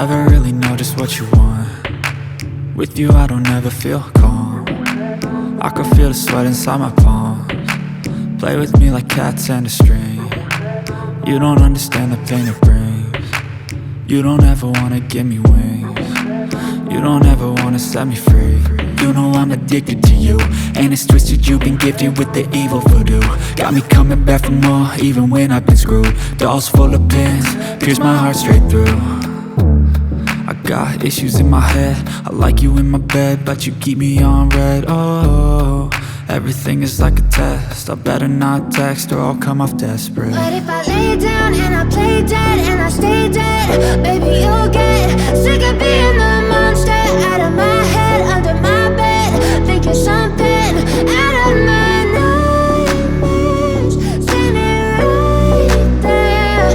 Never really know just what you want. With you I don't ever feel calm. I can feel the sweat inside my palms. Play with me like cats and a string. You don't understand the pain it brings. You don't ever wanna give me wings. You don't ever wanna set me free. You know I'm addicted to you, and it's twisted, you've been gifted with the evil voodoo. Got me coming back for more, even when I've been screwed. Dolls full of pins, pierce my heart straight through. I got issues in my head, I like you in my bed, but you keep me on red. Oh, everything is like a test, I better not text or I'll come off desperate. But if I lay down and I play dead and I stay dead, baby you'll get sick of being the monster out of my head, under my bed, thinking something out of my nightmares, standing right there.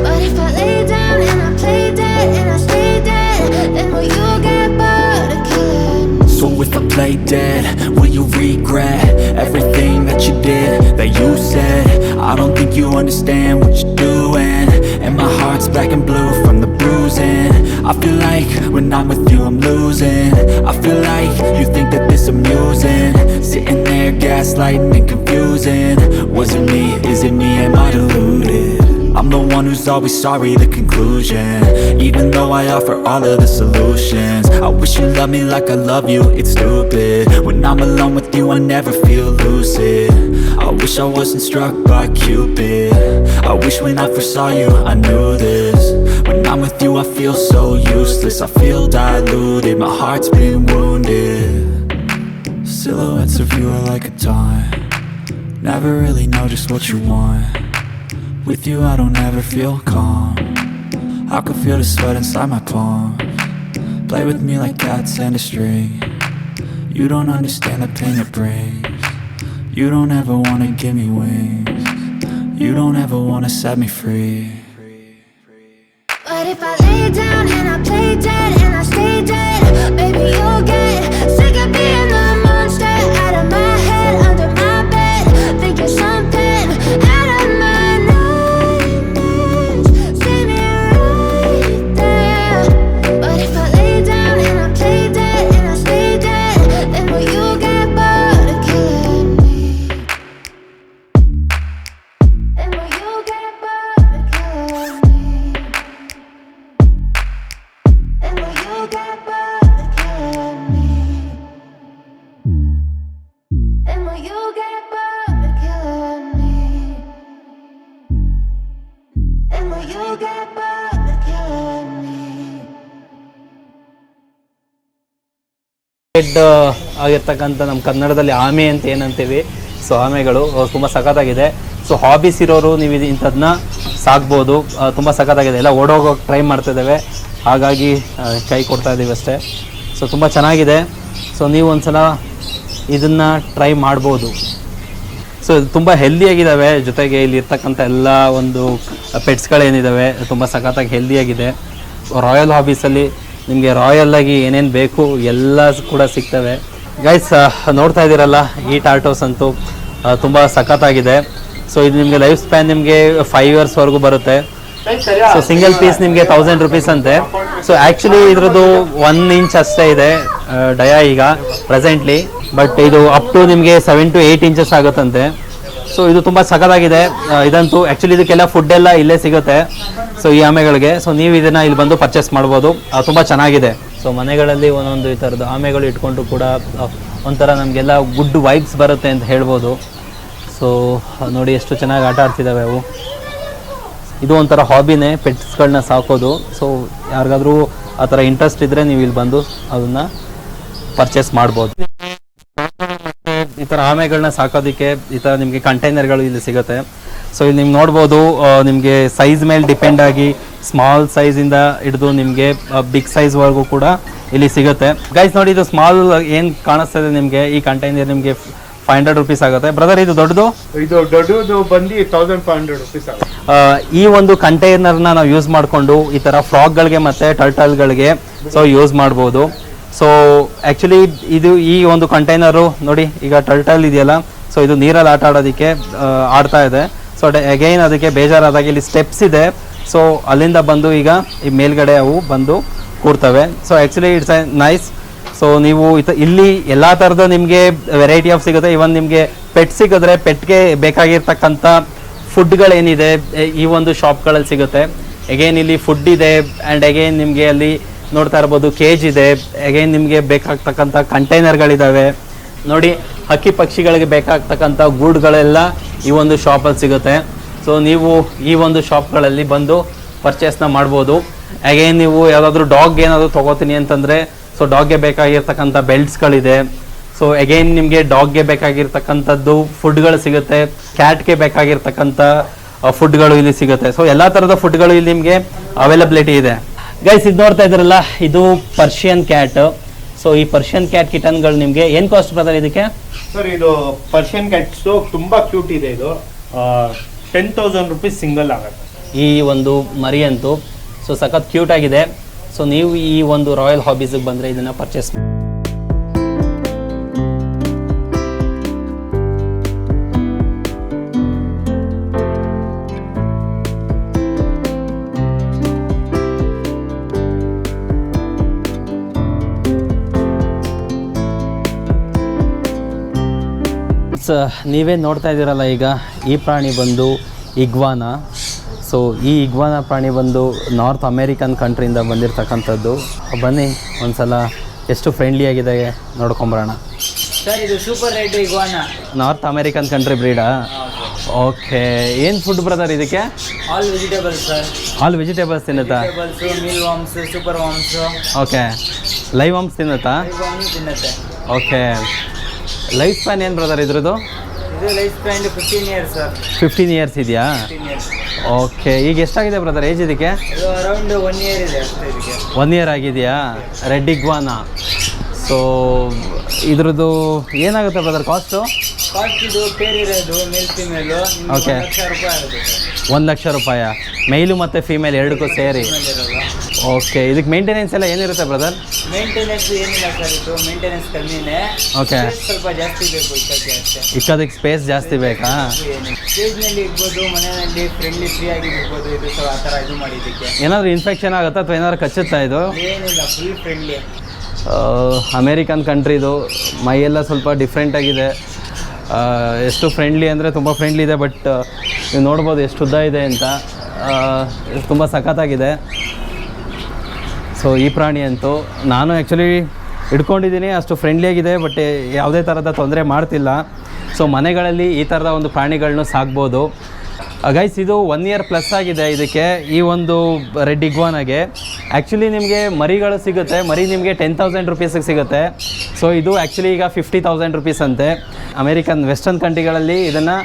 But if I lay down and I play dead and I stay dead, then will you get bored of killing me? So if I play dead, will you regret everything that you did, that you said? I don't think you understand what you're doing, and my heart's black and blue from the bruising. I feel like when I'm with you I'm losing. I feel like you think that this amusing, sitting there gaslighting and confusing. Was it me? Is it me? Am I deluded? I'm the one who's always sorry, the conclusion. Even though I offer all of the solutions, I wish you loved me like I love you, it's stupid. When I'm alone with you I never feel lucid. I wish I wasn't struck by Cupid. I wish when I first saw you I knew this. When I'm with you I feel so useless, I feel diluted, my heart's been wounded. Silhouettes of you are like a taunt. Never really know just what you want. With you I don't ever feel calm. I can feel the sweat inside my palms. Play with me like cats and a string. You don't understand the pain it brings. You don't ever wanna give me wings. You don't ever wanna set me free. But if I lay down and I play dead and I stay dead, baby you'll get sick of being the monster out of my head, under my bed, thinking something out of my nightmares, standing right there. But if I lay down and I play dead and I stay dead, then will you get bored of killing me? Then will you get bored of killing me? And will you get bored of killing me? And will you get bored of killing me? And will you get bored of killing me? Head ಆಗಿರ್ತಕ್ಕಂಥ ನಮ್ಮ ಕನ್ನಡದಲ್ಲಿ ಆಮೆ ಅಂತ ಏನಂತೀವಿ, so ಆಮೆಗಳು ತುಂಬ ಸಖತ್ತಾಗಿದೆ. So hobbies ಇರೋರು ನೀವು ಇಂಥದನ್ನ ಸಾಕ್ಬೋದು, ತುಂಬ ಸಖತ್ತಾಗಿದೆ. ಎಲ್ಲ ಓಡೋಗೋಕೆ ಟ್ರೈ ಮಾಡ್ತಿದ್ದೇವೆ, ಹಾಗಾಗಿ ಕೈ ಕೊಡ್ತಾ ಇದ್ದೀವಿ ಅಷ್ಟೇ. ಸೊ ತುಂಬ ಚೆನ್ನಾಗಿದೆ. ಸೊ ನೀವು ಒಂದ್ಸಲ ಇದನ್ನು ಟ್ರೈ ಮಾಡ್ಬೋದು. ಸೊ ತುಂಬ ಹೆಲ್ದಿಯಾಗಿದ್ದಾವೆ, ಜೊತೆಗೆ ಇಲ್ಲಿ ಇರ್ತಕ್ಕಂಥ ಎಲ್ಲ ಒಂದು ಪೆಟ್ಸ್ಗಳೇನಿದ್ದಾವೆ ತುಂಬ ಸಖತ್ತಾಗಿ ಹೆಲ್ದಿಯಾಗಿದೆ. ರಾಯಲ್ ಹಾಬೀಸಲ್ಲಿ ನಿಮಗೆ ರಾಯಲ್ಲಾಗಿ ಏನೇನು ಬೇಕು ಎಲ್ಲ ಕೂಡ ಸಿಗ್ತವೆ. ಗೈಸ್ ನೋಡ್ತಾ ಇದ್ದೀರಲ್ಲ, ಈ ಟಾರ್ಟೋಸ್ ಅಂತೂ ತುಂಬ ಸಖತ್ತಾಗಿದೆ. ಸೊ ಇದು ನಿಮಗೆ ಲೈಫ್ ಸ್ಪ್ಯಾನ್ ನಿಮಗೆ 5 ಇಯರ್ಸ್ವರೆಗೂ ಬರುತ್ತೆ. ಸೊ ಸಿಂಗಲ್ ಪೀಸ್ ನಿಮಗೆ 1000 rupees ಅಂತೆ. ಸೊ ಆ್ಯಕ್ಚುಲಿ ಇದ್ರದ್ದು 1 inch ಅಷ್ಟೇ ಇದೆ ಡಯಾ ಈಗ ಪ್ರೆಸೆಂಟ್ಲಿ, ಬಟ್ ಇದು ಅಪ್ ಟು ನಿಮಗೆ 7 to 8 inches ಆಗುತ್ತಂತೆ. ಸೊ ಇದು ತುಂಬ ಸಖತ್ತಾಗಿದೆ. ಇದಂತೂ ಆ್ಯಕ್ಚುಲಿ ಇದಕ್ಕೆಲ್ಲ ಫುಡ್ ಎಲ್ಲ ಇಲ್ಲೇ ಸಿಗುತ್ತೆ, ಸೊ ಈ ಆಮೆಗಳಿಗೆ. ಸೊ ನೀವು ಇದನ್ನು ಇಲ್ಲಿ ಬಂದು ಪರ್ಚೇಸ್ ಮಾಡ್ಬೋದು, ತುಂಬ ಚೆನ್ನಾಗಿದೆ. ಸೊ ಮನೆಗಳಲ್ಲಿ ಒಂದೊಂದು ಈ ಥರದ್ದು ಆಮೆಗಳು ಇಟ್ಕೊಂಡು ಕೂಡ ಒಂಥರ ನಮಗೆಲ್ಲ ಗುಡ್ ವೈಬ್ಸ್ ಬರುತ್ತೆ ಅಂತ ಹೇಳ್ಬೋದು. ಸೊ ನೋಡಿ ಎಷ್ಟು ಚೆನ್ನಾಗಿ ಆಟ ಆಡ್ತಿದ್ದಾವೆ ಅವು. ಇದು ಒಂಥರ ಹಾಬಿನೇ, ಪೆಟ್ಸ್ಗಳನ್ನ ಸಾಕೋದು. ಸೊ ಯಾರಿಗಾದ್ರೂ ಆ ಥರ ಇಂಟ್ರೆಸ್ಟ್ ಇದ್ದರೆ ನೀವು ಇಲ್ಲಿ ಬಂದು ಅದನ್ನು ಪರ್ಚೇಸ್ ಮಾಡ್ಬೋದು. ಈ ಥರ ಆಮೆಗಳನ್ನ ಸಾಕೋದಕ್ಕೆ ಈ ಥರ ನಿಮಗೆ ಕಂಟೈನರ್ಗಳು ಇಲ್ಲಿ ಸಿಗುತ್ತೆ. ಸೊ ಇಲ್ಲಿ ನಿಮ್ಗೆ ನೋಡ್ಬೋದು, ನಿಮಗೆ ಸೈಜ್ ಮೇಲೆ ಡಿಪೆಂಡ್ ಆಗಿ ಸ್ಮಾಲ್ ಸೈಜಿಂದ ಹಿಡಿದು ನಿಮಗೆ ಬಿಗ್ ಸೈಜ್ವರೆಗೂ ಕೂಡ ಇಲ್ಲಿ ಸಿಗುತ್ತೆ. ಗೈಸ್ ನೋಡಿ, ಇದು ಸ್ಮಾಲ್ ಏನು ಕಾಣಿಸ್ತಾ ಇದೆ ನಿಮಗೆ, ಈ ಕಂಟೈನರ್ ನಿಮಗೆ 500 rupees ಆಗುತ್ತೆ. ಬ್ರದರ್ ಇದು ದೊಡ್ಡದು? ಇದು ದೊಡ್ಡದು ಬಂದು 1500 rupees ಆಗುತ್ತೆ. ಈ ಒಂದು ಕಂಟೈನರ್ನ ನಾವು ಯೂಸ್ ಮಾಡಿಕೊಂಡು ಈ ಥರ ಫ್ರಾಕ್ಗಳಿಗೆ ಮತ್ತು ಟರ್ಟಲ್ಗಳಿಗೆ ಸೊ ಯೂಸ್ ಮಾಡ್ಬೋದು. ಸೊ ಆ್ಯಕ್ಚುಲಿ ಇದು ಈ ಒಂದು ಕಂಟೈನರು ನೋಡಿ, ಈಗ ಟರ್ಟಲ್ ಇದೆಯಲ್ಲ, ಸೊ ಇದು ನೀರಲ್ಲಿ ಆಟ ಆಡೋದಕ್ಕೆ ಆಡ್ತಾ ಇದೆ. ಸೊ ಅಗೈನ್ ಅದಕ್ಕೆ ಬೇಜಾರಾದಾಗ ಇಲ್ಲಿ ಸ್ಟೆಪ್ಸ್ ಇದೆ, ಸೊ ಅಲ್ಲಿಂದ ಬಂದು ಈಗ ಈ ಮೇಲ್ಗಡೆ ಅವು ಬಂದು ಕೂರ್ತವೆ. So actually it's a nice. So ನೀವು ಇಲ್ಲಿ ಎಲ್ಲ ಥರದ ನಿಮಗೆ ವೆರೈಟಿ ಆಫ್ ಸಿಗುತ್ತೆ. ಇವನ್ ನಿಮಗೆ ಪೆಟ್ ಸಿಗಿದ್ರೆ ಪೆಟ್ಗೆ ಬೇಕಾಗಿರ್ತಕ್ಕಂಥ ಫುಡ್ಗಳೇನಿದೆ ಈ ಒಂದು ಶಾಪ್ಗಳಲ್ಲಿ ಸಿಗುತ್ತೆ. ಅಗೇನ್ ಇಲ್ಲಿ ಫುಡ್ ಇದೆ ಆ್ಯಂಡ್ ಅಗೇನ್ ನಿಮಗೆ ಅಲ್ಲಿ ನೋಡ್ತಾ ಇರ್ಬೋದು ಕೇಜ್ ಇದೆ. ಅಗೇನ್ ನಿಮಗೆ ಬೇಕಾಗ್ತಕ್ಕಂಥ ಕಂಟೈನರ್ಗಳಿದ್ದಾವೆ ನೋಡಿ. ಹಕ್ಕಿ ಪಕ್ಷಿಗಳಿಗೆ ಬೇಕಾಗ್ತಕ್ಕಂಥ ಗೂಡ್ಗಳೆಲ್ಲ ಈ ಒಂದು ಶಾಪಲ್ಲಿ ಸಿಗುತ್ತೆ. ಸೊ ನೀವು ಈ ಒಂದು ಶಾಪ್ಗಳಲ್ಲಿ ಬಂದು ಪರ್ಚೇಸ್ನ ಮಾಡ್ಬೋದು. ಅಗೇನ್ ನೀವು ಯಾವುದಾದ್ರೂ ಡಾಗ್ ಏನಾದರೂ ತೊಗೋತೀನಿ ಅಂತಂದರೆ ಸೊ ಡಾಗ್ಗೆ ಬೇಕಾಗಿರ್ತಕ್ಕಂಥ ಬೆಲ್ಟ್ಸ್ಗಳಿದೆ. ಸೊ ಅಗೇನ್ ನಿಮಗೆ ಡಾಗ್ಗೆ ಬೇಕಾಗಿರ್ತಕ್ಕಂಥದ್ದು ಫುಡ್ಗಳು ಸಿಗುತ್ತೆ. ಕ್ಯಾಟ್ಗೆ ಬೇಕಾಗಿರ್ತಕ್ಕಂಥ ಫುಡ್ಗಳು ಇಲ್ಲಿ ಸಿಗುತ್ತೆ. ಸೊ ಎಲ್ಲ ಥರದ ಫುಡ್ಗಳು ಇಲ್ಲಿ ನಿಮಗೆ ಅವೈಲಬಿಲಿಟಿ ಇದೆ. ಗೈಸ್ ಇದು ನೋಡ್ತಾ ಇದ್ರಲ್ಲ, ಇದು ಪರ್ಷಿಯನ್ ಕ್ಯಾಟ್. ಸೊ ಈ ಪರ್ಷಿಯನ್ ಕ್ಯಾಟ್ ಕಿಟನ್ಗಳು ನಿಮಗೆ ಏನು ಕಾಸ್ಟ್ ಬರ್ತದೆ ಇದಕ್ಕೆ? ಸರ್ ಇದು ಪರ್ಷಿಯನ್ ಕ್ಯಾಟ್ಸು ತುಂಬಾ ಕ್ಯೂಟ್ ಇದೆ. ಇದು 10,000 rupees ಸಿಂಗಲ್ ಆಗುತ್ತೆ ಈ ಒಂದು ಮರಿ ಅಂತೂ. ಸೊ ಸಖತ್ ಕ್ಯೂಟ್ ಆಗಿದೆ. ಸೊ ನೀವು ಈ ಒಂದು ರಾಯಲ್ ಹಾಬೀಸ್ಗೆ ಬಂದರೆ ಇದನ್ನು ಪರ್ಚೇಸ್ ಮಾಡಿ. ನೀವೇ ನೋಡ್ತಾ ಇದ್ದೀರಲ್ಲ, ಈಗ ಈ ಪ್ರಾಣಿ ಬಂದು ಇಗ್ವಾನಾ. ಸೊ ಈ ಇಗ್ವಾನಾ ಪ್ರಾಣಿ ಬಂದು ನಾರ್ತ್ ಅಮೇರಿಕನ್ ಕಂಟ್ರಿಯಿಂದ ಬಂದಿರತಕ್ಕಂಥದ್ದು. ಬನ್ನಿ ಒಂದ್ಸಲ ಎಷ್ಟು ಫ್ರೆಂಡ್ಲಿ ಆಗಿದೆ ನೋಡ್ಕೊಂಬರೋಣ. ಸರ್ ಇದು super red iguana, north American country ಬ್ರೀಡಾ? ಓಕೆ. ಏನು ಫುಡ್ ಬ್ರದರ್ ಇದಕ್ಕೆ? All vegetables sir. All vegetables ತಿನ್ನುತ್ತಾ? Vegetables, mealworms, super worms. Okay. Live worms ತಿನ್ನುತ್ತಾ? ತಿನ್ನುತ್ತೆ. ಓಕೆ. ಲೈಫ್ ಸ್ಪ್ಯಾನ್ ಏನು ಬ್ರದರ್ ಇದ್ರದ್ದು? ಇದು lifespan 15 years sir. 15 years ಇದೆಯಾ? 15 years. ಓಕೆ. ಈಗ ಎಷ್ಟಾಗಿದೆ ಬ್ರದರ್ ಏಜ್ ಇದಕ್ಕೆ? ಇದು ಅರೌಂಡ್ 1 year ಇದೆ ಅಷ್ಟೇ ಇದಕ್ಕೆ. 1 year ಆಗಿದೆಯಾ? Red iguana. ಸೊ ಇದ್ರದ್ದು ಏನಾಗುತ್ತೆ ಬ್ರದರ್ ಕಾಸ್ಟು? ಕಾಸ್ಟ್ ಇದು ಪೇರ್ ಇರೋದು ಮೇಲ್ ಫಿಮೇಲು ಓಕೆ. 1 ಲಕ್ಷ ರೂಪಾಯಿ ಆಗುತ್ತೆ ಸರ್. 1 ಲಕ್ಷ ರೂಪಾಯ ಮೇಲು ಮತ್ತು ಫೀಮೇಲ್ ಎರಡಕ್ಕೂ ಸೇರಿ? ಇರೋಲ್ಲ. ಓಕೆ. ಇದಕ್ಕೆ ಮೇಂಟೆನೆನ್ಸ್ ಎಲ್ಲ ಏನಿರುತ್ತೆ ಬ್ರದರ್? ಮೇಂಟೆನೆನ್ಸ್ ಏನಿಲ್ಲ ಸರ್, ಇದು ಮೇಂಟೆನೆನ್ಸ್ ಕಮ್ಮಿನೇ. ಓಕೆ. ಸ್ವಲ್ಪ ಜಾಸ್ತಿ ಬೇಕು ಇಕ್ಕಕ್ಕೆ ಅಷ್ಟೇ. ಇಕ್ಕೋದಕ್ಕೆ ಸ್ಪೇಸ್ ಜಾಸ್ತಿ ಬೇಕಾ? ಕೇಜ್ನಲ್ಲಿ ಇರ್ಬೋದು, ಮನೆಯಲ್ಲಿ ಫ್ರೆಂಡ್ಲಿ ಫ್ರೀ ಆಗಿ ಇರ್ಬೋದು. ಇದು ಸೊ ಆ ಥರ ಇದು ಮಾಡಿದ್ದಕ್ಕೆ ಏನಾದರೂ ಇನ್ಫೆಕ್ಷನ್ ಆಗುತ್ತಾ ಅಥವಾ ಏನಾದ್ರು ಕಚ್ಚುತ್ತಾ ಇದು? ಏನಿಲ್ಲ, ಫುಲ್ ಫ್ರೆಂಡ್ಲಿ. ಅಮೇರಿಕನ್ ಕಂಟ್ರಿದು ಮೈಯೆಲ್ಲ ಸ್ವಲ್ಪ ಡಿಫ್ರೆಂಟಾಗಿದೆ. ಎಷ್ಟು ಫ್ರೆಂಡ್ಲಿ ಅಂದರೆ ತುಂಬ ಫ್ರೆಂಡ್ಲಿ ಇದೆ. ಬಟ್ ನೀವು ನೋಡ್ಬೋದು ಎಷ್ಟು ಉದ್ದ ಇದೆ ಅಂತ. ತುಂಬ ಸಖತ್ತಾಗಿದೆ. ಸೊ ಈ ಪ್ರಾಣಿ ಅಂತೂ ನಾನು ಆ್ಯಕ್ಚುಲಿ ಹಿಡ್ಕೊಂಡಿದ್ದೀನಿ, ಅಷ್ಟು ಫ್ರೆಂಡ್ಲಿಯಾಗಿದೆ. ಬಟ್ ಯಾವುದೇ ಥರದ ತೊಂದರೆ ಮಾಡ್ತಿಲ್ಲ. ಸೊ ಮನೆಗಳಲ್ಲಿ ಈ ಥರದ ಒಂದು ಪ್ರಾಣಿಗಳನ್ನೂ ಸಾಕ್ಬೋದು. ಗೈಸ್ ಇದು 1 year ಪ್ಲಸ್ ಆಗಿದೆ ಇದಕ್ಕೆ, ಈ ಒಂದು ರೆಡ್ ಇಗ್ವಾನಾಗೆ. ಆ್ಯಕ್ಚುಲಿ ನಿಮಗೆ ಮರಿಗಳು ಸಿಗುತ್ತೆ. ಮರಿ ನಿಮಗೆ 10,000 rupeesಗೆ ಸಿಗುತ್ತೆ. ಸೊ ಇದು ಆ್ಯಕ್ಚುಲಿ ಈಗ 50,000 rupees ಅಂತೆ. ಅಮೇರಿಕನ್ ವೆಸ್ಟರ್ನ್ ಕಂಟ್ರಿಗಳಲ್ಲಿ ಇದನ್ನು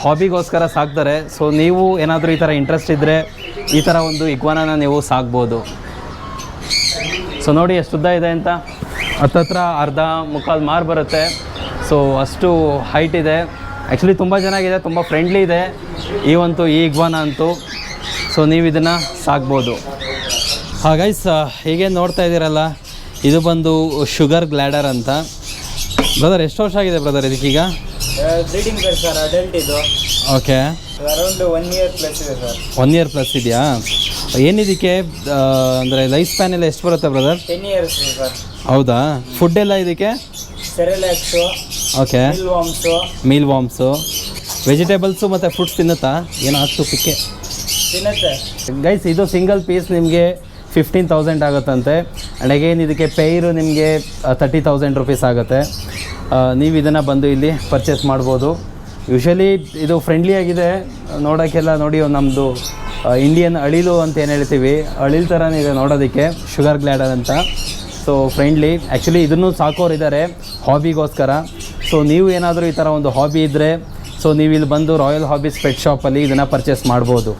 ಹಾಬಿಗೋಸ್ಕರ ಸಾಕ್ತಾರೆ. ಸೊ ನೀವು ಏನಾದರೂ ಈ ಥರ ಇಂಟ್ರೆಸ್ಟ್ ಇದ್ದರೆ ಈ ಥರ ಒಂದು ಇಗ್ವಾನಾನ ನೀವು ಸಾಕ್ಬೋದು. ಸೊ ನೋಡಿ ಎಷ್ಟು ಉದ್ದ ಇದೆ ಅಂತ. ಹತ್ತತ್ರ ಅರ್ಧ ಮುಕ್ಕಾಲು ಮಾರು ಬರುತ್ತೆ. ಸೊ ಅಷ್ಟು ಹೈಟ್ ಇದೆ. ಆ್ಯಕ್ಚುಲಿ ತುಂಬ ಚೆನ್ನಾಗಿದೆ, ತುಂಬ ಫ್ರೆಂಡ್ಲಿ ಇದೆ ಈ ಇಗ್ವಾನಾ ಅಂತೂ. ಸೊ ನೀವು ಇದನ್ನು ಸಾಕ್ಬೋದು. ಗೈಸ್ ಹೀಗೆ ನೋಡ್ತಾ ಇದ್ದೀರಲ್ಲ, ಇದು ಬಂದು ಶುಗರ್ ಗ್ಲ್ಯಾಡರ್ ಅಂತ. ಬ್ರದರ್ ಎಷ್ಟು ವರ್ಷ ಆಗಿದೆ ಬ್ರದರ್ ಇದಕ್ಕೀಗ? ಬ್ರೀಡಿಂಗ್ ಸರ್, ಅಡಲ್ಟ್ ಇದು. ಓಕೆ. ಅರೌಂಡ್ 1 year ಪ್ಲಸ್ ಇದೆ ಸರ್. 1 year ಪ್ಲಸ್ ಇದೆಯಾ? ಏನಿದಕ್ಕೆ ಅಂದರೆ ಲೈಫ್ ಸ್ಪ್ಯಾನ್ ಎಲ್ಲ ಎಷ್ಟು ಬರುತ್ತೆ ಬ್ರದರ್? 10 years sir. ಹೌದಾ? ಫುಡ್ ಎಲ್ಲ ಇದಕ್ಕೆ? ಸೆರೆಲ್ಯಾಕ್ಸು, ಓಕೆ. ಮೀಲ್ ವಾಮ್ಸು, ವೆಜಿಟೇಬಲ್ಸು ಮತ್ತು ಫ್ರೂಟ್ಸ್ ತಿನ್ನುತ್ತಾ? ಏನೋ ಅಷ್ಟು ಪಿಕ್ಕೆ ತಿನ್ನುತ್ತೆ. ಗೈಸ್ ಇದು ಸಿಂಗಲ್ ಪೀಸ್ ನಿಮಗೆ 15,000 ಆಗುತ್ತಂತೆ. ಆ್ಯಂಡ್ ಅಗೇನ್ ಇದಕ್ಕೆ ಪೇರು ನಿಮಗೆ 30,000 rupees ಆಗುತ್ತೆ. ನೀವು ಇದನ್ನು ಬಂದು ಇಲ್ಲಿ ಪರ್ಚೇಸ್ ಮಾಡ್ಬೋದು. ಯೂಶ್ವಲಿ ಇದು ಫ್ರೆಂಡ್ಲಿಯಾಗಿದೆ ನೋಡೋಕ್ಕೆಲ್ಲ. ನೋಡಿ ನಮ್ಮದು ಇಂಡಿಯನ್ ಅಳಿಲು ಅಂತ ಏನು ಹೇಳ್ತೀವಿ, ಅಳಿಲ್ ಥರನೇ ಇದೆ ನೋಡೋದಕ್ಕೆ, ಶುಗರ್ ಗ್ಲ್ಯಾಡರ್ ಅಂತ. So friendly. ಆ್ಯಕ್ಚುಲಿ ಇದನ್ನು ಸಾಕೋರಿದ್ದಾರೆ ಹಾಬಿಗೋಸ್ಕರ. ಸೊ ನೀವು ಏನಾದರೂ ಈ ಥರ ಒಂದು ಹಾಬಿ ಇದ್ದರೆ ಸೊ ನೀವು ಇಲ್ಲಿ ಬಂದು ರಾಯಲ್ ಹಾಬೀಸ್ ಪೆಟ್ ಶಾಪಲ್ಲಿ ಇದನ್ನು ಪರ್ಚೇಸ್ ಮಾಡ್ಬೋದು.